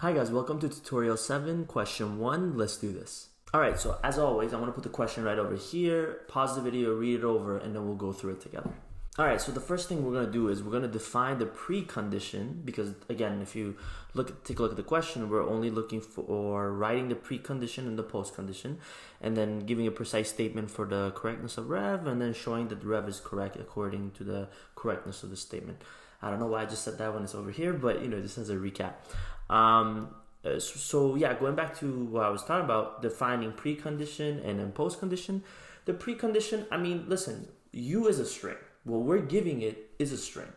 Hi guys, welcome to tutorial 7, question 1. Let's do this. Alright, so as always, I'm going to put the question right over here, pause the video, read it over, and then we'll go through it together. Alright, so the first thing we're going to do is we're going to define the precondition, because again, if you take a look at the question, we're only looking for writing the precondition and the postcondition, and then giving a precise statement for the correctness of rev, and then showing that the rev is correct according to the correctness of the statement. I don't know why I just said that when it's over here, but just as a recap. So yeah, going back to what I was talking about, defining precondition and then postcondition. The precondition, I mean, listen, U is a string. What we're giving it is a string.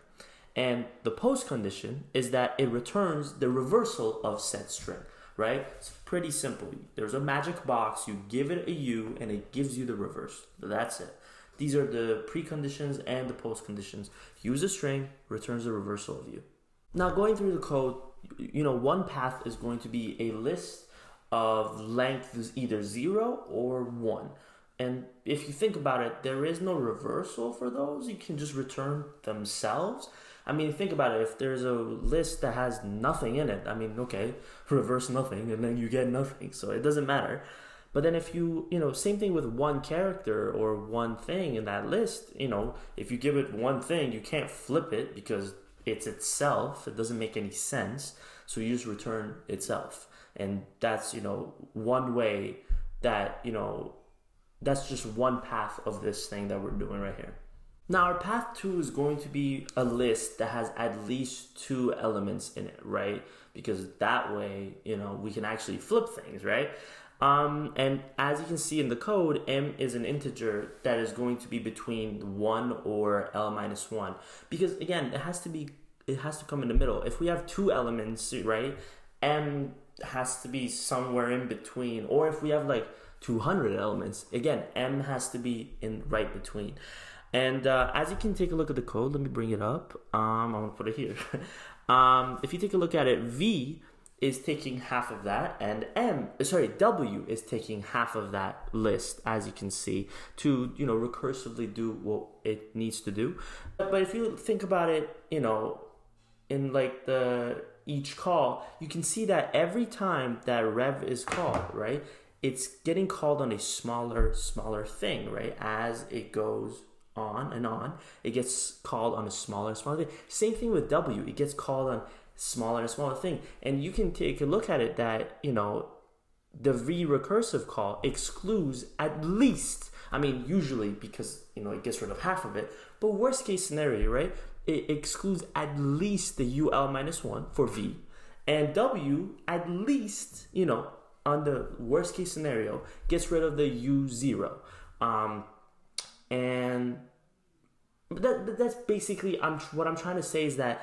And the postcondition is that it returns the reversal of said string, right? It's pretty simple. There's a magic box, you give it a U, and it gives you the reverse. That's it. These are the preconditions and the postconditions. Use a string, returns the reversal of U. Now going through the code, one path is going to be a list of lengths either 0 or 1. And if you think about it, there is no reversal for those. You can just return themselves. I mean, think about it. If there's a list that has nothing in it, I mean, okay, reverse nothing and then you get nothing. So it doesn't matter. But then if same thing with one character or one thing in that list, if you give it one thing, you can't flip it because it's itself. It doesn't make any sense. So you just return itself. And that's, one way that, that's just one path of this thing that we're doing right here. Now our path 2 is going to be a list that has at least 2 elements in it, right? Because that way, we can actually flip things, right? And as you can see in the code, m is an integer that is going to be between 1 or l minus 1. Because again, it has to come in the middle. If we have 2 elements, right, m has to be somewhere in between. Or if we have like 200 elements, again, m has to be in right between. And as you can take a look at the code, let me bring it up. I'm gonna put it here. If you take a look at it, v is taking half of that, and W is taking half of that list, as you can see, to recursively do what it needs to do. But if you think about it, in like each call, you can see that every time that rev is called, right, it's getting called on a smaller thing, right? As it goes on and on, it gets called on a smaller thing. Same thing with W, it gets called on smaller and smaller thing. And you can take a look at it that, the v recursive call excludes at least, I mean, usually because, it gets rid of half of it, but worst case scenario, right? It excludes at least the ul minus 1 for v, and W at least, on the worst case scenario, gets rid of the u0. And that's basically what I'm trying to say is that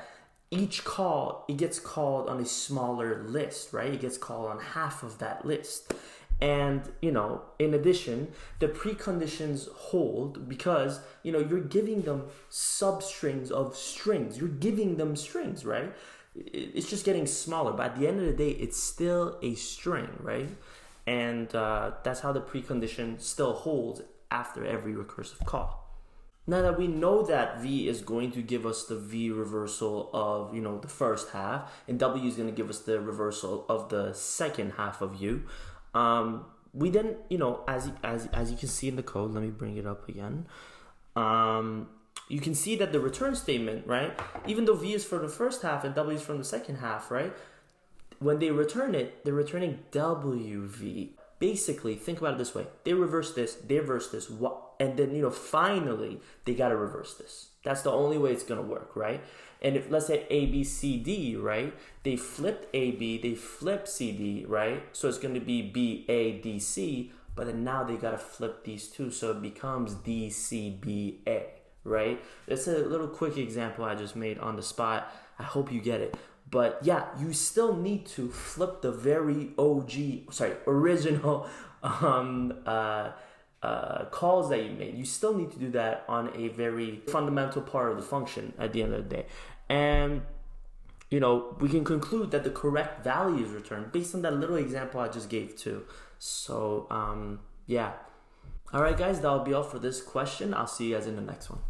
each call, it gets called on a smaller list, right? It gets called on half of that list. And, in addition, the preconditions hold because, you're giving them substrings of strings. You're giving them strings, right? It's just getting smaller. But at the end of the day, it's still a string, right? And that's how the precondition still holds after every recursive call. Now that we know that v is going to give us the v reversal of, the first half, and w is going to give us the reversal of the second half of u, we then, as you can see in the code, let me bring it up again. You can see that the return statement, right, even though v is for the first half and w is from the second half, right, when they return it, they're returning wv. Basically, think about it this way. They reverse this, and then, finally, they got to reverse this. That's the only way it's going to work, right? And if, let's say, A, B, C, D, right? They flipped A, B, they flipped C, D, right? So it's going to be B, A, D, C, but then now they got to flip these two, so it becomes D, C, B, A, right? That's a little quick example I just made on the spot. I hope you get it. But yeah, you still need to flip the very original calls that you made. You still need to do that on a very fundamental part of the function at the end of the day. And, we can conclude that the correct value is returned based on that little example I just gave too. So, yeah. All right, guys, that'll be all for this question. I'll see you guys in the next one.